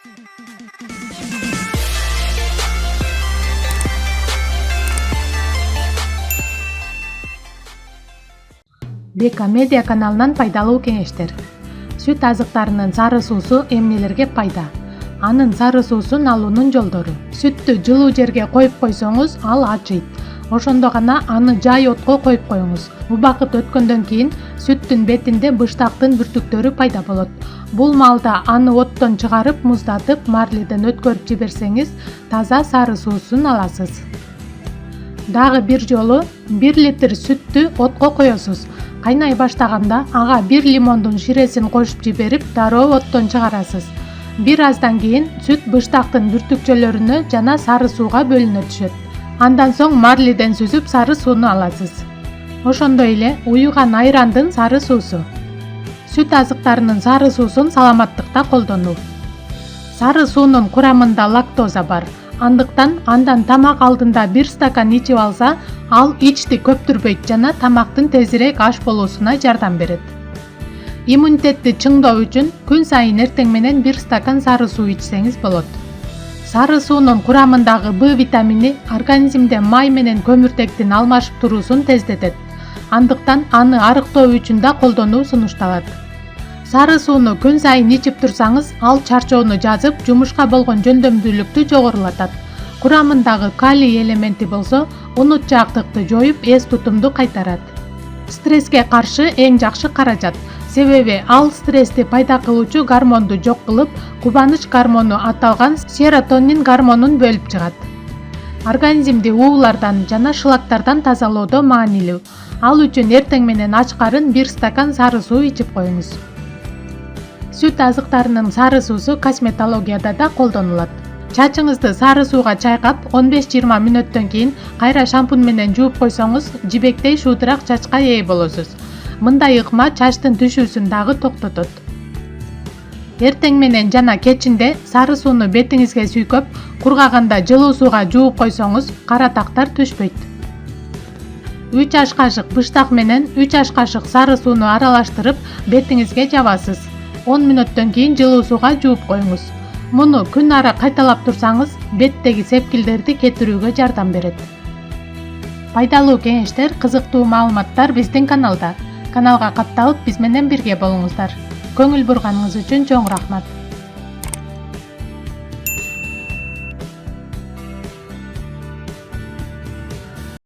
Бека медиа каналынан пайдалуу кеңештер. Сүт азыктарынын сары суусу эмнелерге пайда? Анын сары суусун алуунун жолдору. Сүттү жылуу жерге коюп койсоңуз, ал ачыйт. Ошондо гана аны жай отко коюп коюңуз. Убакыт өткөндөн кийин сүттүн бетинде быштактын бүртүктөрү пайда болот. Бул маалда аны оттон чыгарып, муздатып, марледен өткөрүп жиберсеңиз, таза сары суусун аласыз. Дагы бир жолу 1 литр сүттү отко коесуз. Кайнай баштаганда ага 1 лимондун ширесин кошуп жиберип, дароо оттон чыгарасыз. Бир аздан кийин сүт быштактын бүртүкчөлөрүнө жана сары сууга бөлүнө түшөт. Андан соң марледен сүзүп сары сууну аласыз. Ошондой эле уюган айрандын сары суусу. Сүт азыктарынын сары суусун саламаттыкта колдонуу. Сары суунун курамында лактоза бар. Андыктан андан тамак алдында 1 стакан ичип алса, ал ичти көптүрбөйт жана тамактын тезирээк аш болуусуна жардам берет. Иммунитетти чыңдоо үчүн күн сайын эртең менен 1 стакан сары суу ичсеңиз болот. Сары суунун курамындагы В витамини организмде май менен көмүртектин алмашып туруусун тездетет. Андыктан аны арыктоо үчүн да колдонуу сунушталат. Сары сууну күн сайын ичип турсаңыз, ал чарчоону жазып, жумушка болгон жөндөмдүүлүктү жогорулатат. Курамындагы калий элементи болсо, унутчаактыкты жоюп, эс тутумду кайтарат. Стресске каршы эң жакшы каражат. Себеби ал стрессти пайда кылуучу гормонду жок кылып, кубаныч гормону аталган серотонин гормонун бөлүп чыгат. Организмди уулардан жана шлактардан тазалоодо маанилүү. Ал үчүн эртең менен ачкарын 1 стакан сары суу ичип коюңуз. Сүт азыктарынын сары суусу косметологияда да колдонулат. Чачыңызды сары сууга чайкап, 15-20 мүнөттөн кийин кайра шампунь менен жууп койсоңуз, жибектей шуудурак чачка ээ болосуз. Мындай ыкма чачтын түшүүсүн дагы токтотот. Эртең менен жана кечинде сары сууну бетиңизге сүйкөп, кургаганда жылуу сууга жууп койсоңуз, кара тактар түшпөйт. 3 аш кашык быштак менен 3 аш кашык сары сууну аралаштырып, бетиңизге жабасыз. 10 мүнөттөн кийин жылуу сууга жууп коюңуз. Муну күн ара кайталап турсаңыз, беттеги сепкилдерди кетирүүгө жардам берет. Пайдалуу кеңештер, кызыктуу маалыматтар биздин каналда. Каналга катталып, биз менен бирге болуңуздар. Көңүл бурганыңыз үчүн чоң рахмат.